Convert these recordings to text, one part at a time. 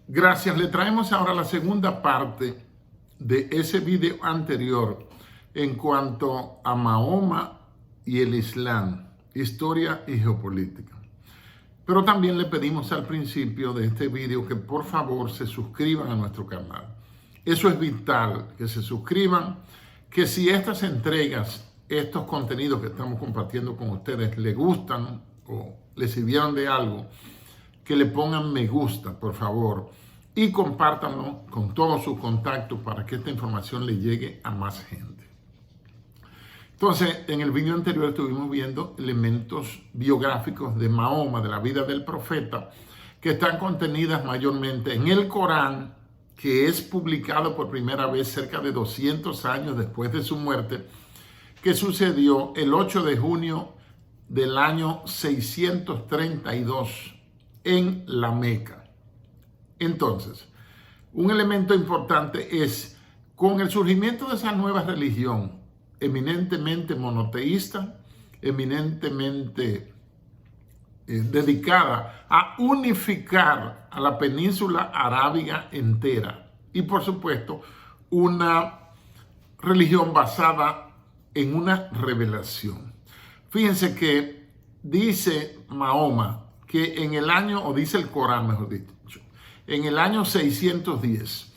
Gracias, le traemos ahora la segunda parte de ese video anterior en cuanto a Mahoma y el Islam, historia y geopolítica. Pero también le pedimos al principio de este video que por favor se suscriban a nuestro canal. Eso es vital, que se suscriban, que si estas entregas, estos contenidos que estamos compartiendo con ustedes les gustan o les sirvieron de algo, que le pongan me gusta, por favor, y compártanlo con todos sus contactos para que esta información le llegue a más gente. Entonces, en el video anterior estuvimos viendo elementos biográficos de Mahoma, de la vida del profeta, que están contenidas mayormente en el Corán, que es publicado por primera vez cerca de 200 años después de su muerte, que sucedió el 8 de junio del año 632 en la Meca. Entonces, un elemento importante es, con el surgimiento de esa nueva religión, eminentemente monoteísta, eminentemente dedicada a unificar a la península arábiga entera y, por supuesto, una religión basada en una revelación. Fíjense que dice Mahoma que en el año, o dice el Corán mejor dicho, en el año 610,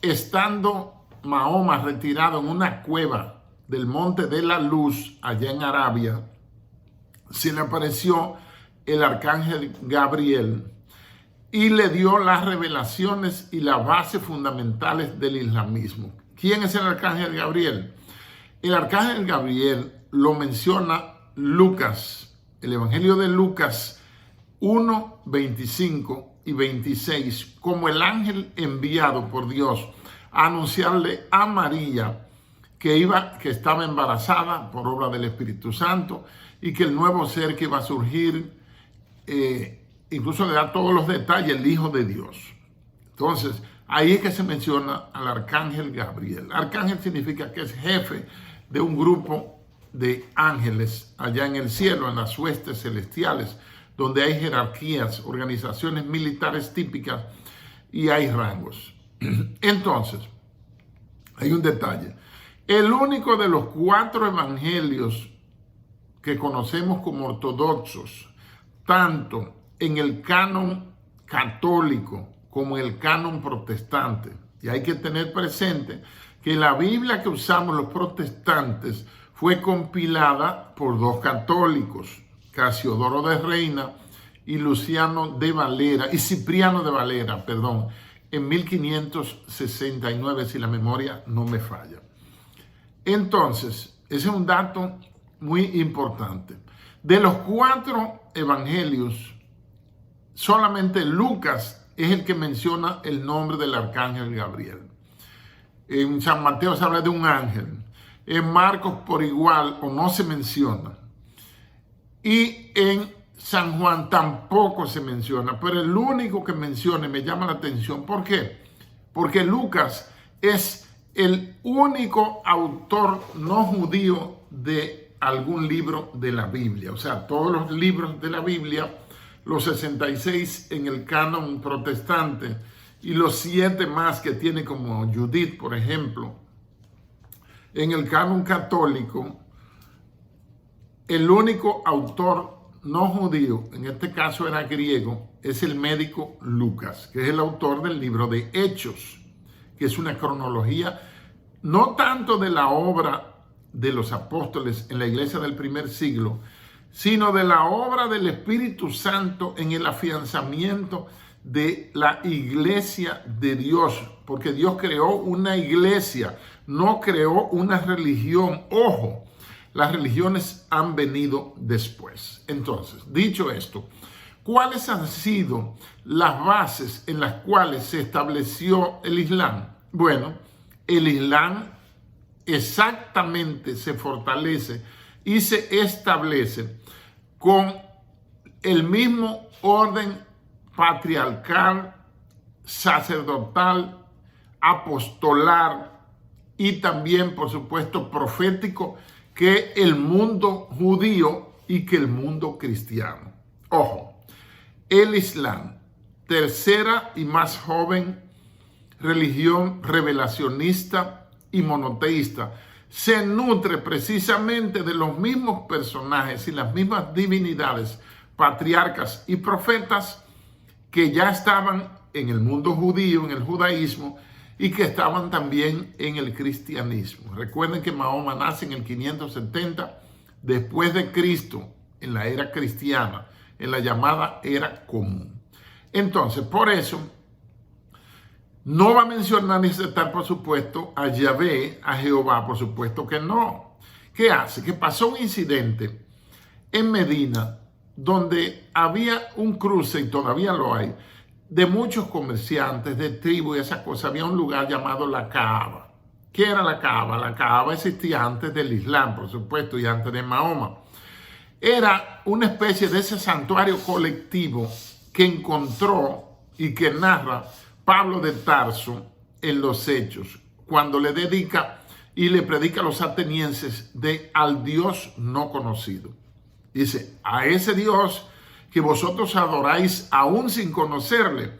estando Mahoma retirado en una cueva del Monte de la Luz, allá en Arabia, se le apareció el arcángel Gabriel y le dio las revelaciones y las bases fundamentales del islamismo. ¿Quién es el arcángel Gabriel? El arcángel Gabriel lo menciona Lucas, el Evangelio de Lucas 1, 25 y 26, como el ángel enviado por Dios a anunciarle a María que estaba embarazada por obra del Espíritu Santo y que el nuevo ser que iba a surgir, incluso le da todos los detalles, el Hijo de Dios. Entonces, ahí es que se menciona al arcángel Gabriel. Arcángel significa que es jefe de un grupo de ángeles allá en el cielo, en las huestes celestiales, donde hay jerarquías, organizaciones militares típicas y hay rangos. Entonces, hay un detalle. El único de los 4 evangelios que conocemos como ortodoxos, tanto en el canon católico como en el canon protestante, y hay que tener presente que la Biblia que usamos los protestantes fue compilada por 2 católicos, Casiodoro de Reina y Luciano de Valera, y Cipriano de Valera, perdón, en 1569, si la memoria no me falla. Entonces, ese es un dato muy importante. De los 4 evangelios, solamente Lucas es el que menciona el nombre del arcángel Gabriel. En San Mateo se habla de un ángel. En Marcos por igual o no se menciona. Y en San Juan tampoco se menciona. Pero el único que menciona me llama la atención. ¿Por qué? Porque Lucas es el único autor no judío de algún libro de la Biblia. O sea, todos los libros de la Biblia, los 66 en el canon protestante y los 7 más que tiene como Judith, por ejemplo, en el canon católico, el único autor no judío, en este caso era griego, es el médico Lucas, que es el autor del libro de Hechos, que es una cronología no tanto de la obra de los apóstoles en la iglesia del primer siglo, sino de la obra del Espíritu Santo en el afianzamiento de la iglesia de Dios, porque Dios creó una iglesia, no creó una religión. Ojo, las religiones han venido después. Entonces, dicho esto, ¿cuáles han sido las bases en las cuales se estableció el Islam? Bueno, el Islam exactamente se fortalece y se establece con el mismo orden patriarcal, sacerdotal, apostolar y también, por supuesto, profético que el mundo judío y que el mundo cristiano. Ojo, el Islam tercera y más joven religión revelacionista y monoteísta, se nutre precisamente de los mismos personajes y las mismas divinidades, patriarcas y profetas que ya estaban en el mundo judío, en el judaísmo, y que estaban también en el cristianismo. Recuerden que Mahoma nace en el 570 después de Cristo, en la era cristiana, en la llamada era común. Entonces, por eso, no va a mencionar ni citar, por supuesto, a Yahvé, a Jehová, por supuesto que no. ¿Qué hace? Que pasó un incidente en Medina donde había un cruce, y todavía lo hay, de muchos comerciantes, de tribu y esas cosas. Había un lugar llamado la Kaaba. ¿Qué era la Kaaba? La Kaaba existía antes del Islam, por supuesto, y antes de Mahoma. Era una especie de ese santuario colectivo que encontró y que narra Pablo de Tarso en los Hechos, cuando le dedica y le predica a los atenienses al Dios no conocido. Dice, a ese Dios que vosotros adoráis aún sin conocerle,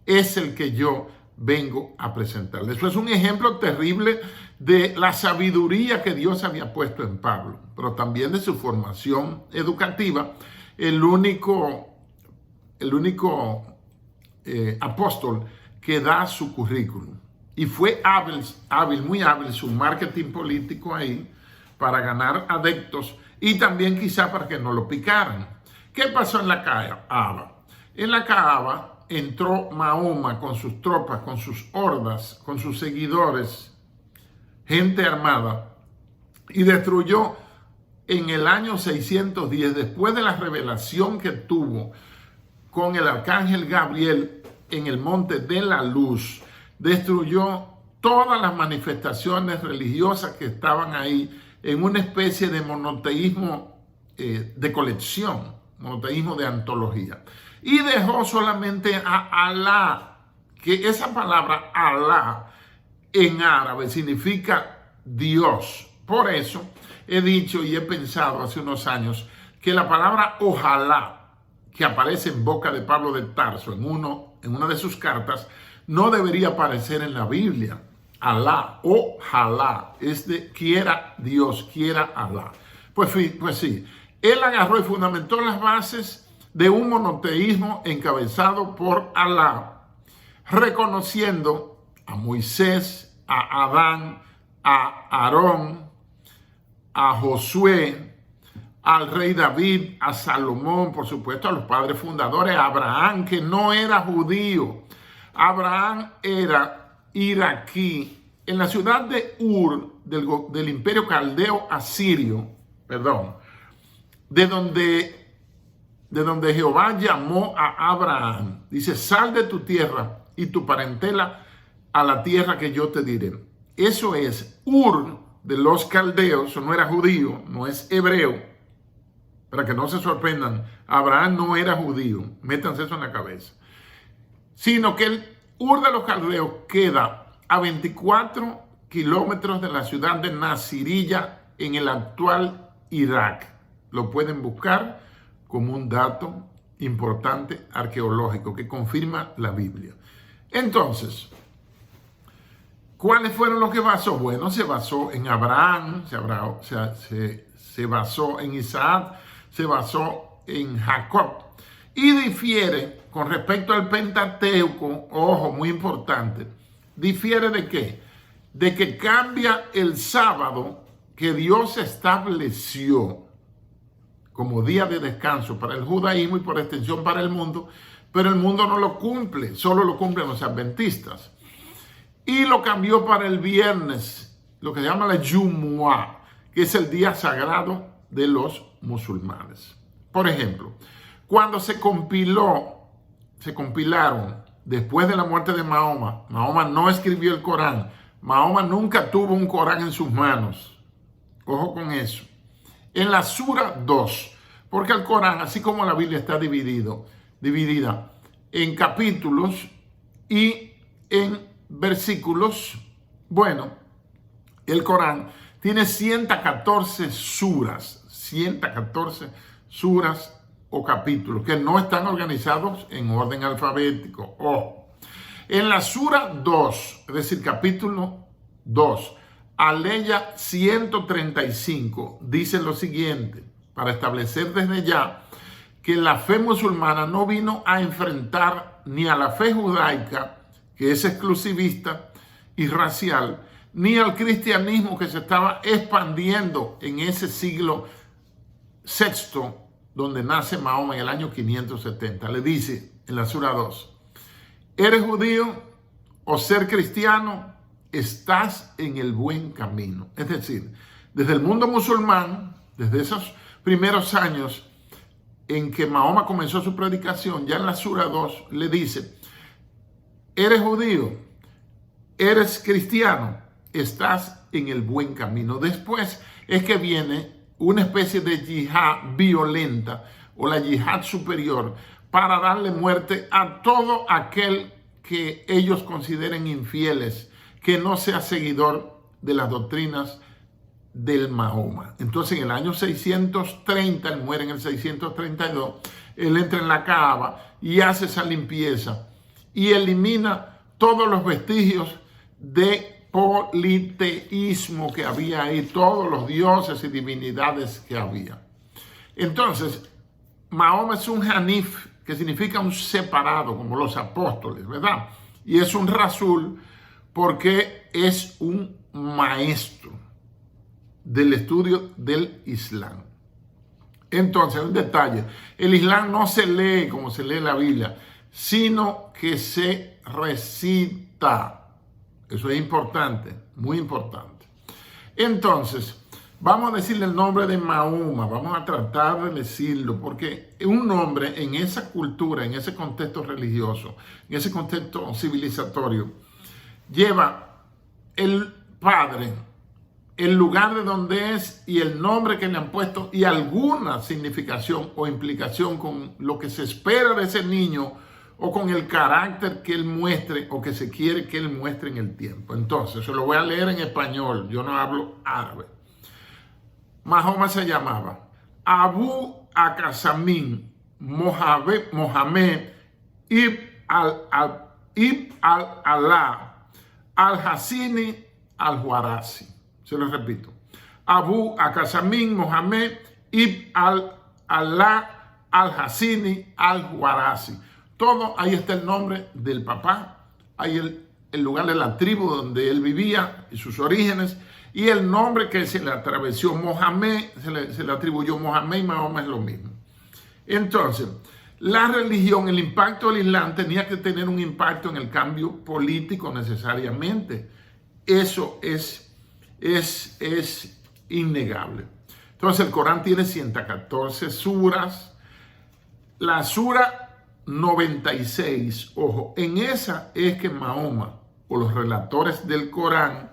es el que yo vengo a presentarle. Eso es un ejemplo terrible de la sabiduría que Dios había puesto en Pablo, pero también de su formación educativa. El único apóstol que da su currículum. Y fue muy hábil su marketing político ahí para ganar adeptos y también quizá para que no lo picaran. ¿Qué pasó en la Kaaba? En la Kaaba entró Mahoma con sus tropas, con sus hordas, con sus seguidores, gente armada, y destruyó en el año 610, después de la revelación que tuvo con el arcángel Gabriel en el monte de la luz, destruyó todas las manifestaciones religiosas que estaban ahí en una especie de monoteísmo de colección, monoteísmo de antología. Y dejó solamente a Alá, que esa palabra Alá en árabe significa Dios. Por eso he dicho y he pensado hace unos años que la palabra ojalá, que aparece en boca de Pablo de Tarso en una de sus cartas, no debería aparecer en la Biblia. Alá, ojalá, es de quiera Dios, quiera Alá. Pues sí, él agarró y fundamentó las bases de un monoteísmo encabezado por Alá, reconociendo a Moisés, a Adán, a Aarón, a Josué, al rey David, a Salomón, por supuesto, a los padres fundadores, a Abraham, que no era judío. Abraham era iraquí. En la ciudad de Ur, del imperio caldeo asirio, de donde Jehová llamó a Abraham. Dice, sal de tu tierra y tu parentela a la tierra que yo te diré. Eso es Ur de los caldeos, no era judío, no es hebreo. Para que no se sorprendan, Abraham no era judío, métanse eso en la cabeza. Sino que el Ur de los caldeos queda a 24 kilómetros de la ciudad de Nasirilla en el actual Irak. Lo pueden buscar como un dato importante arqueológico que confirma la Biblia. Entonces, ¿cuáles fueron los que basó? Bueno, se basó en Abraham, se basó en Isaac, se basó en Jacob. Y difiere con respecto al Pentateuco, ojo, muy importante, difiere de qué? De que cambia el sábado que Dios estableció como día de descanso para el judaísmo y por extensión para el mundo, pero el mundo no lo cumple, solo lo cumplen los adventistas. Y lo cambió para el viernes, lo que se llama la Jumu'ah, que es el día sagrado de los musulmanes. Por ejemplo, cuando se compilaron después de la muerte de Mahoma, Mahoma no escribió el Corán, Mahoma nunca tuvo un Corán en sus manos. Ojo con eso. En la Sura 2, porque el Corán, así como la Biblia, está dividida en capítulos y en versículos. Bueno, el Corán tiene 114 suras o capítulos que no están organizados en orden alfabético. Ojo. En la Sura 2, es decir, capítulo 2, Aleya 135, dice lo siguiente, para establecer desde ya que la fe musulmana no vino a enfrentar ni a la fe judaica, que es exclusivista y racial, ni al cristianismo que se estaba expandiendo en ese siglo VI, donde nace Mahoma en el año 570. Le dice en la Sura 2, ¿eres judío o ser cristiano? Estás en el buen camino. Es decir, desde el mundo musulmán, desde esos primeros años en que Mahoma comenzó su predicación, ya en la Sura 2 le dice, ¿eres judío? ¿Eres cristiano? Estás en el buen camino. Después es que viene una especie de yihad violenta o la yihad superior para darle muerte a todo aquel que ellos consideren infieles, que no sea seguidor de las doctrinas del Mahoma. Entonces en el año 630, él muere en el 632, él entra en la Kaaba y hace esa limpieza y elimina todos los vestigios de politeísmo que había ahí, todos los dioses y divinidades que había. Entonces, Mahoma es un Hanif, que significa un separado, como los apóstoles, ¿verdad? Y es un Rasul porque es un maestro del estudio del Islam. Entonces, un detalle, el Islam no se lee como se lee la Biblia, sino que se recita. Eso es importante, muy importante. Entonces, vamos a decirle el nombre de Mahoma, vamos a tratar de decirlo, porque un nombre en esa cultura, en ese contexto religioso, en ese contexto civilizatorio, lleva el padre, el lugar de donde es y el nombre que le han puesto y alguna significación o implicación con lo que se espera de ese niño o con el carácter que él muestre o que se quiere que él muestre en el tiempo. Entonces, se lo voy a leer en español, yo no hablo árabe. Mahoma se llamaba Abu Akasamin Mohamed Ibn al-Alá al-Hasini al-Juarasi. Se lo repito. Abu Akasamin Mohamed Ibn al-Alá al-Hasini al-Juarasi. Todo, ahí está el nombre del papá, ahí el lugar de la tribu donde él vivía y sus orígenes, y el nombre que se le atravesó Mohamed, se le atribuyó Mohamed y Mahoma es lo mismo. Entonces, la religión, el impacto del Islam tenía que tener un impacto en el cambio político necesariamente. Eso es innegable. Entonces, el Corán tiene 114 suras. La sura 96, ojo, en esa es que Mahoma o los relatores del Corán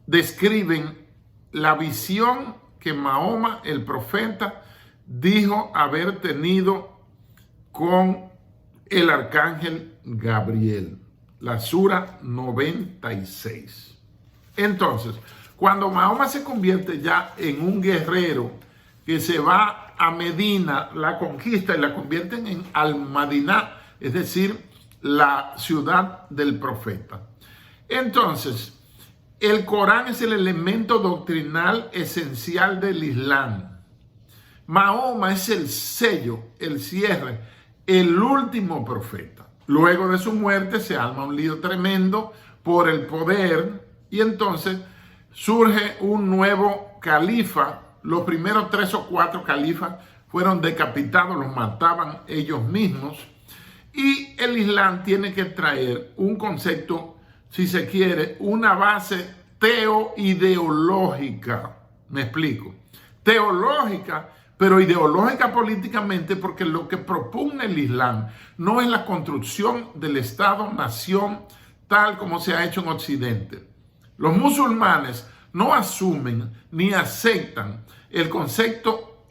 describen la visión que Mahoma, el profeta, dijo haber tenido con el arcángel Gabriel, la sura 96. Entonces, cuando Mahoma se convierte ya en un guerrero que se va a Medina, la conquista y la convierten en Al-Madinah, es decir, la ciudad del profeta. Entonces, el Corán es el elemento doctrinal esencial del Islam. Mahoma es el sello, el cierre, el último profeta. Luego de su muerte se arma un lío tremendo por el poder y entonces surge un nuevo califa. Los primeros 3 o 4 califas fueron decapitados, los mataban ellos mismos. Y el Islam tiene que traer un concepto, si se quiere, una base teoideológica. Me explico. Teológica, pero ideológica políticamente, porque lo que propone el Islam no es la construcción del Estado-nación tal como se ha hecho en Occidente. Los musulmanes no asumen ni aceptan el concepto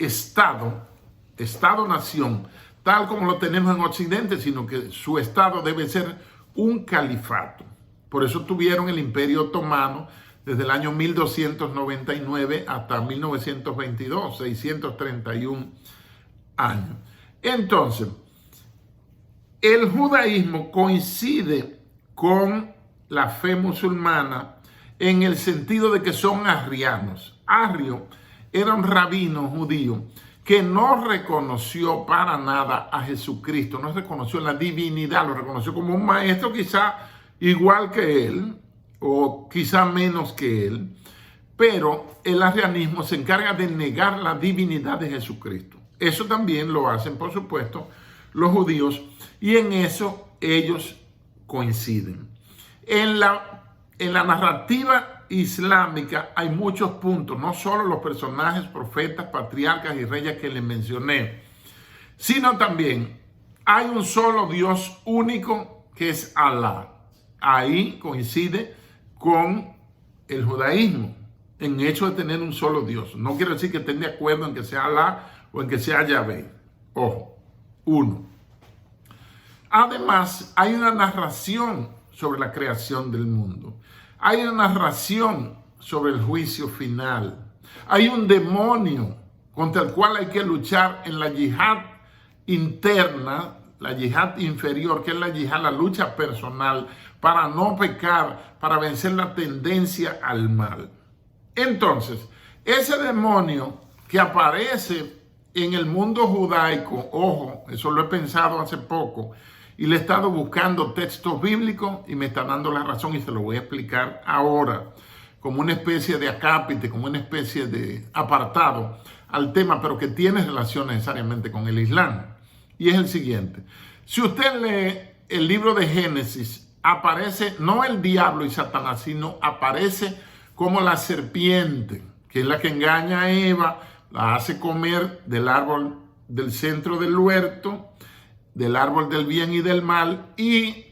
Estado-nación, tal como lo tenemos en Occidente, sino que su Estado debe ser un califato. Por eso tuvieron el Imperio Otomano desde el año 1299 hasta 1922, 631 años. Entonces, el judaísmo coincide con la fe musulmana en el sentido de que son arrianos. Arrio era un rabino judío que no reconoció para nada a Jesucristo, no reconoció la divinidad, lo reconoció como un maestro quizá igual que él o quizá menos que él, pero el arrianismo se encarga de negar la divinidad de Jesucristo. Eso también lo hacen, por supuesto, los judíos, y en eso ellos coinciden. En la narrativa islámica hay muchos puntos, no solo los personajes, profetas, patriarcas y reyes que les mencioné, sino también hay un solo Dios único que es Alá. Ahí coincide con el judaísmo, en hecho de tener un solo Dios. No quiero decir que estén de acuerdo en que sea Alá o en que sea Yahvé. Ojo, uno. Además, hay una narración sobre la creación del mundo. Hay una narración sobre el juicio final. Hay un demonio contra el cual hay que luchar en la yihad interna, la yihad inferior, que es la yihad, la lucha personal, para no pecar, para vencer la tendencia al mal. Entonces, ese demonio que aparece en el mundo judaico, ojo, eso lo he pensado hace poco, y le he estado buscando textos bíblicos y me está dando la razón y se lo voy a explicar ahora, como una especie de acápite, como una especie de apartado al tema, pero que tiene relación necesariamente con el Islam. Y es el siguiente. Si usted lee el libro de Génesis, aparece no el diablo y Satanás, sino aparece como la serpiente, que es la que engaña a Eva, la hace comer del árbol del centro del huerto, del árbol del bien y del mal, y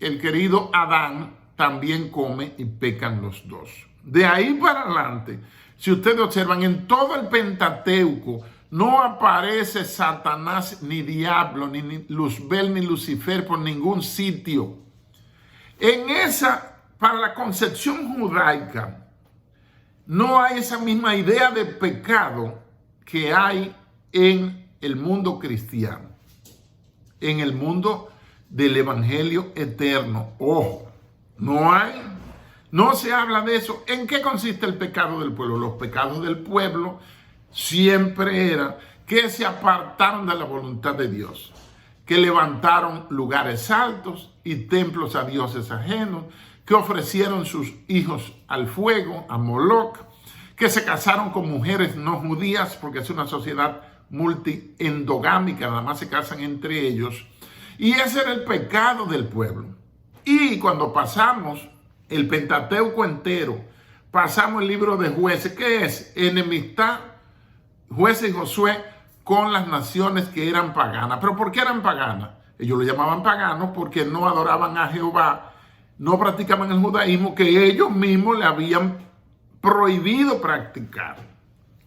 el querido Adán también come y pecan los dos. De ahí para adelante, si ustedes observan, en todo el Pentateuco no aparece Satanás, ni diablo, ni Luzbel, ni Lucifer por ningún sitio. Para la concepción judaica, no hay esa misma idea de pecado que hay en el mundo cristiano, en el mundo del evangelio eterno. Ojo, no se habla de eso. ¿En qué consiste el pecado del pueblo? Los pecados del pueblo siempre eran que se apartaron de la voluntad de Dios, que levantaron lugares altos y templos a dioses ajenos, que ofrecieron sus hijos al fuego, a Moloch, que se casaron con mujeres no judías, porque es una sociedad multiendogámica, nada más se casan entre ellos. Y ese era el pecado del pueblo. Y cuando pasamos el Pentateuco entero, pasamos el libro de Jueces, que es enemistad, Jueces y Josué, con las naciones que eran paganas. ¿Pero por qué eran paganas? Ellos lo llamaban paganos porque no adoraban a Jehová, no practicaban el judaísmo que ellos mismos le habían prohibido practicar.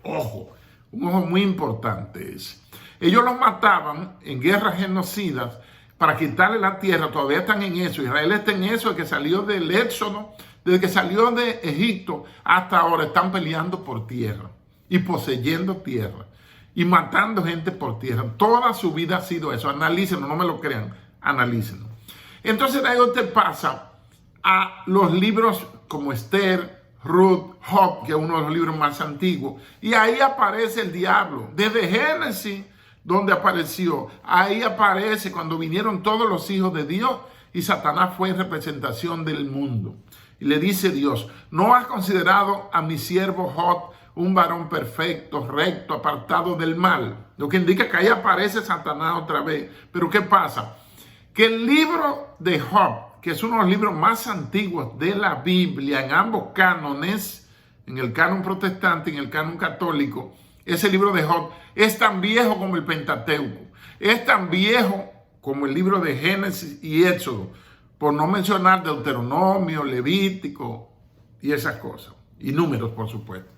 Ojo, un ojo muy importante es. Ellos los mataban en guerras genocidas para quitarle la tierra. Todavía están en eso. Israel está en eso, de que salió del Éxodo, desde que salió de Egipto hasta ahora están peleando por tierra y poseyendo tierra y matando gente por tierra. Toda su vida ha sido eso. Analícenlo, no me lo crean, analícenlo. Entonces de ahí usted pasa a los libros como Esther, Ruth, Job, que es uno de los libros más antiguos, y ahí aparece el diablo. Desde Génesis, donde apareció, ahí aparece cuando vinieron todos los hijos de Dios y Satanás fue en representación del mundo. Y le dice Dios: ¿no has considerado a mi siervo Job un varón perfecto, recto, apartado del mal? Lo que indica que ahí aparece Satanás otra vez. Pero ¿qué pasa? Que el libro de Job, que es uno de los libros más antiguos de la Biblia, en ambos cánones, en el canon protestante y en el canon católico, ese libro de Job es tan viejo como el Pentateuco, es tan viejo como el libro de Génesis y Éxodo, por no mencionar Deuteronomio, Levítico y esas cosas, y Números, por supuesto.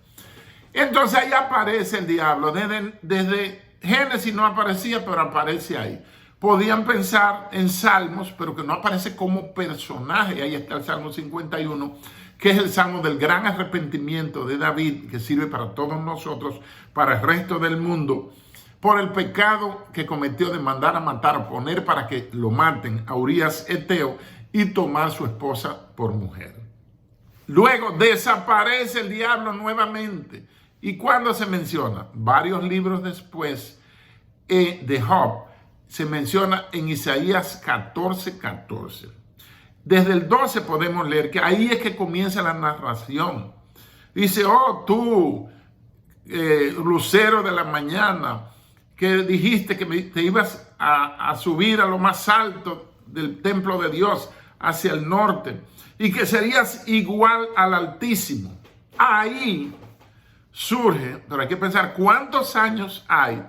Entonces ahí aparece el diablo. Desde Génesis no aparecía, pero aparece ahí. Podían pensar en Salmos, pero que no aparece como personaje. Ahí está el Salmo 51, que es el Salmo del gran arrepentimiento de David, que sirve para todos nosotros, para el resto del mundo, por el pecado que cometió de mandar a matar, a poner para que lo maten a Urías Eteo y tomar su esposa por mujer. Luego desaparece el diablo nuevamente. ¿Y cuándo se menciona? Varios libros después de Job se menciona en Isaías 14:14. Desde el 12 podemos leer que ahí es que comienza la narración. Dice, oh tú, lucero de la mañana, que dijiste que te ibas a subir a lo más alto del templo de Dios hacia el norte y que serías igual al Altísimo. Ahí surge, pero hay que pensar cuántos años hay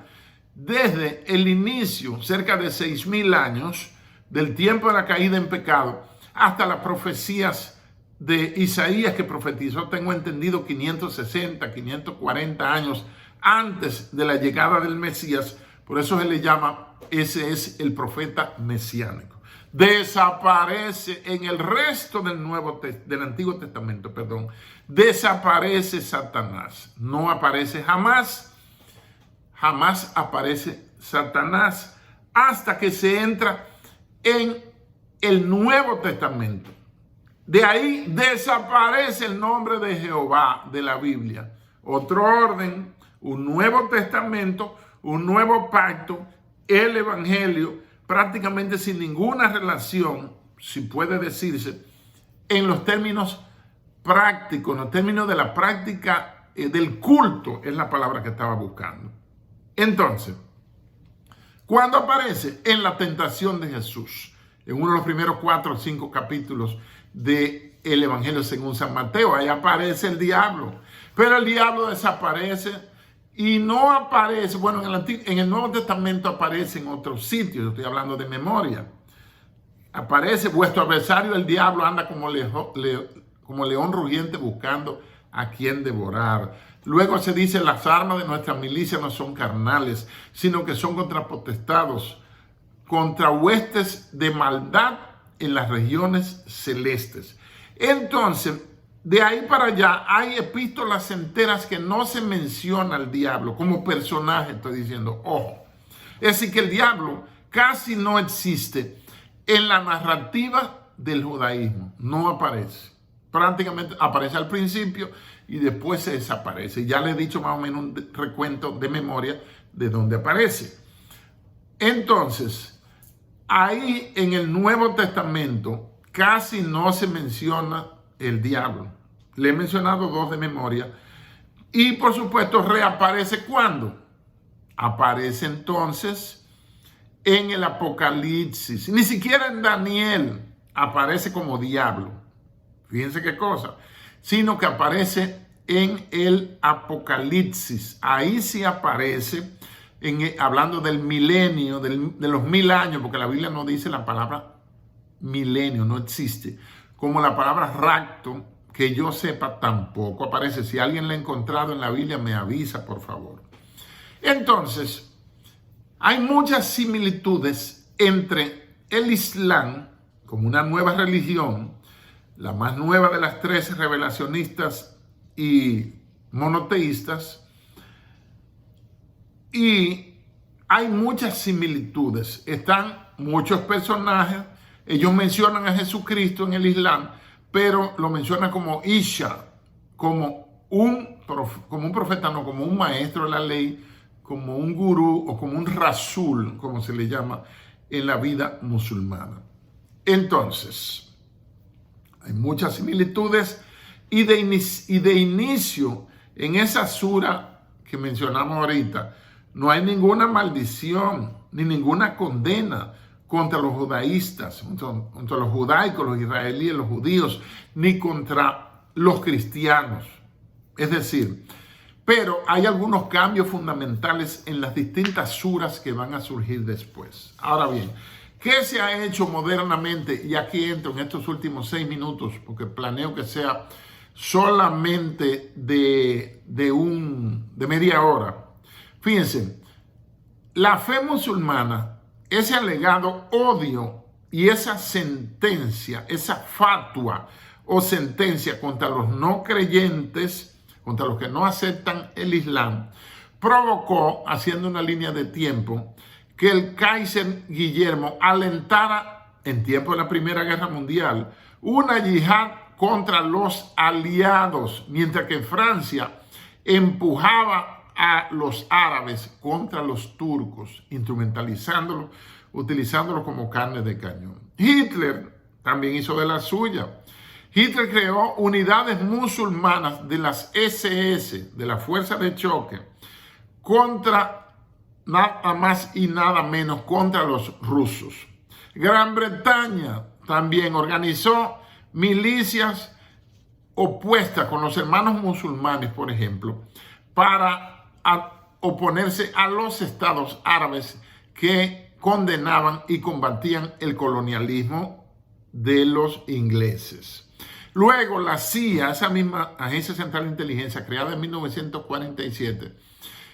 desde el inicio, cerca de 6,000 años, del tiempo de la caída en pecado, hasta las profecías de Isaías que profetizó, tengo entendido, 560, 540 años antes de la llegada del Mesías. Por eso se le llama, ese es el profeta mesiánico. Desaparece en el resto del Antiguo Testamento, desaparece Satanás. No aparece jamás aparece Satanás hasta que se entra en el Nuevo Testamento. De ahí desaparece el nombre de Jehová de la Biblia. Otro orden, un Nuevo Testamento, un nuevo pacto, el Evangelio, prácticamente sin ninguna relación, si puede decirse, en los términos prácticos, en los términos de la práctica del culto, es la palabra que estaba buscando. Entonces, ¿cuándo aparece? En la tentación de Jesús, en uno de los primeros 4 o 5 capítulos del Evangelio según San Mateo. Ahí aparece el diablo, pero el diablo desaparece y no aparece, bueno, en el Nuevo Testamento aparece en otros sitios, yo estoy hablando de memoria. Aparece, vuestro adversario el diablo anda como león rugiente buscando a quien devorar. Luego se dice, las armas de nuestra milicia no son carnales, sino que son contra potestados, contra huestes de maldad en las regiones celestes. Entonces, de ahí para allá hay epístolas enteras que no se menciona al diablo como personaje, estoy diciendo, ojo. Es decir, que el diablo casi no existe en la narrativa del judaísmo, no aparece. Prácticamente aparece al principio y después se desaparece. Ya le he dicho más o menos un recuento de memoria de dónde aparece. Entonces, ahí en el Nuevo Testamento casi no se menciona el diablo. Le he mencionado 2 de memoria. Y por supuesto reaparece ¿cuándo? Aparece entonces en el Apocalipsis. Ni siquiera en Daniel aparece como diablo. Fíjense qué cosa. Sino que aparece en el Apocalipsis. Ahí sí aparece, hablando del milenio, de los 1000 años, porque la Biblia no dice la palabra milenio, no existe. Como la palabra rapto, que yo sepa, tampoco aparece. Si alguien la ha encontrado en la Biblia, me avisa, por favor. Entonces, hay muchas similitudes entre el Islam, como una nueva religión, la más nueva de las 3 revelacionistas y monoteístas, y hay muchas similitudes. Están muchos personajes. Ellos mencionan a Jesucristo en el Islam, pero lo mencionan como Isha, como un profeta, no, como un maestro de la ley, como un gurú o como un rasul, como se le llama en la vida musulmana. Entonces, hay muchas similitudes y de inicio en esa sura que mencionamos ahorita, no hay ninguna maldición ni ninguna condena contra los judaístas, contra los judaicos, los israelíes, los judíos, ni contra los cristianos. Es decir, pero hay algunos cambios fundamentales en las distintas suras que van a surgir después. Ahora bien, ¿qué se ha hecho modernamente? Y aquí entro en estos últimos 6 minutos, porque planeo que sea solamente de media hora. Fíjense, la fe musulmana, ese alegado odio y esa sentencia, esa fatua o sentencia contra los no creyentes, contra los que no aceptan el Islam, provocó, haciendo una línea de tiempo, que el Kaiser Guillermo alentara, en tiempo de la Primera Guerra Mundial, una yihad contra los aliados, mientras que Francia empujaba a los árabes contra los turcos, instrumentalizándolos, utilizándolo como carne de cañón. Hitler también hizo de la suya. Hitler creó unidades musulmanas de las SS, de la Fuerza de Choque, contra nada más y nada menos contra los rusos. Gran Bretaña también organizó milicias opuestas con los hermanos musulmanes, por ejemplo, para oponerse a los estados árabes que condenaban y combatían el colonialismo de los ingleses. Luego la CIA, esa misma Agencia Central de Inteligencia, creada en 1947,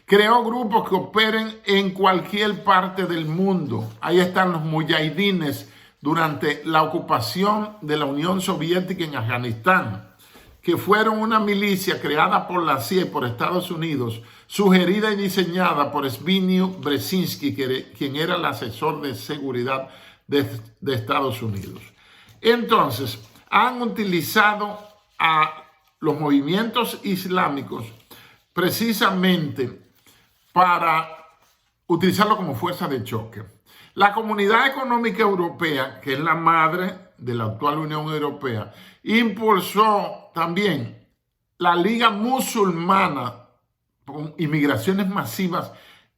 creó grupos que operen en cualquier parte del mundo. Ahí están los muyahidines durante la ocupación de la Unión Soviética en Afganistán, que fueron una milicia creada por la CIA y por Estados Unidos, sugerida y diseñada por Zbigniew Brzezinski, quien era el asesor de seguridad de Estados Unidos. Entonces, han utilizado a los movimientos islámicos precisamente para utilizarlo como fuerza de choque. La Comunidad Económica Europea, que es la madre de la actual Unión Europea, impulsó también la Liga Musulmana con inmigraciones masivas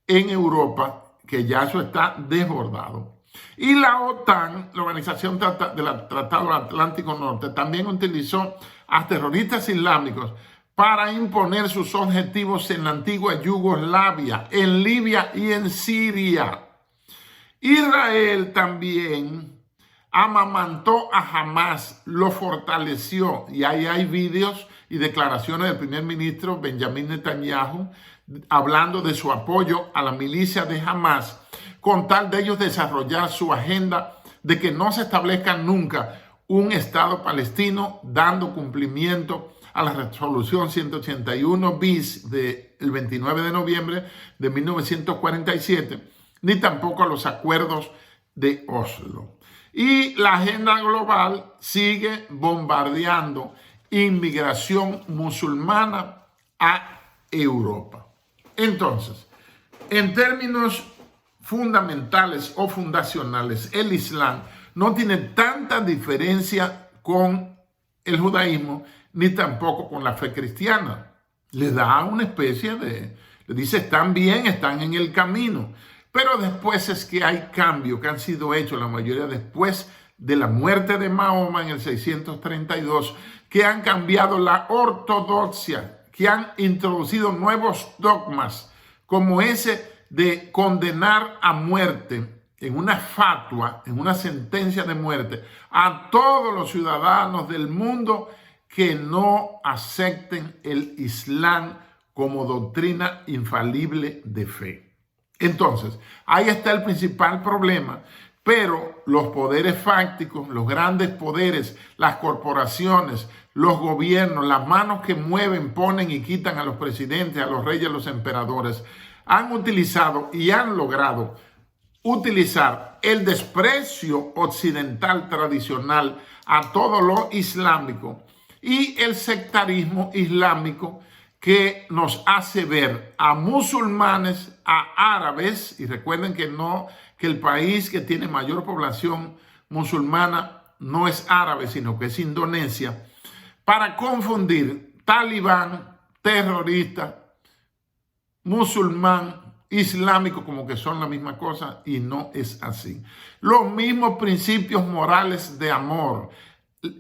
en Europa, que ya eso está desbordado. Y la OTAN, la Organización del Tratado Atlántico Norte, también utilizó a terroristas islámicos para imponer sus objetivos en la antigua Yugoslavia, en Libia y en Siria. Israel también amamantó a Hamas, lo fortaleció, y ahí hay vídeos y declaraciones del primer ministro Benjamín Netanyahu hablando de su apoyo a la milicia de Hamas, con tal de ellos desarrollar su agenda de que no se establezca nunca un Estado palestino, dando cumplimiento a la resolución 181 bis del 29 de noviembre de 1947, ni tampoco a los acuerdos de Oslo. Y la agenda global sigue bombardeando inmigración musulmana a Europa. Entonces, en términos fundamentales o fundacionales, el Islam no tiene tanta diferencia con el judaísmo ni tampoco con la fe cristiana. Le da una especie de, le dice, están bien, están en el camino. Pero después es que hay cambios que han sido hechos, la mayoría después de la muerte de Mahoma en el 632, que han cambiado la ortodoxia, que han introducido nuevos dogmas, como ese de condenar a muerte en una fatua, en una sentencia de muerte, a todos los ciudadanos del mundo que no acepten el Islam como doctrina infalible de fe. Entonces, ahí está el principal problema, pero los poderes fácticos, los grandes poderes, las corporaciones, los gobiernos, las manos que mueven, ponen y quitan a los presidentes, a los reyes, a los emperadores, han utilizado y han logrado utilizar el desprecio occidental tradicional a todo lo islámico y el sectarismo islámico que nos hace ver a musulmanes, a árabes, y recuerden que el país que tiene mayor población musulmana no es árabe, sino que es Indonesia, para confundir talibán, terrorista, musulmán, islámico, como que son la misma cosa, y no es así. Los mismos principios morales de amor,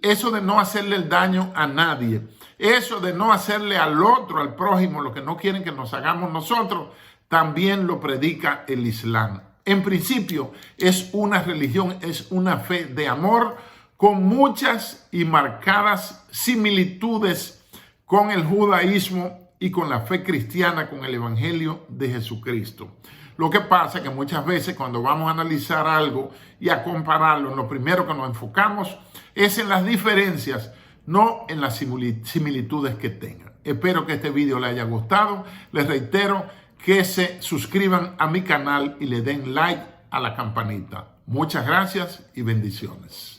eso de no hacerle el daño a nadie, eso de no hacerle al otro, al prójimo, lo que no quieren que nos hagamos nosotros, también lo predica el Islam. En principio es una religión, es una fe de amor con muchas y marcadas similitudes con el judaísmo y con la fe cristiana, con el evangelio de Jesucristo. Lo que pasa es que muchas veces cuando vamos a analizar algo y a compararlo, lo primero que nos enfocamos es en las diferencias, no en las similitudes que tengan. Espero que este video les haya gustado. Les reitero que se suscriban a mi canal y le den like a la campanita. Muchas gracias y bendiciones.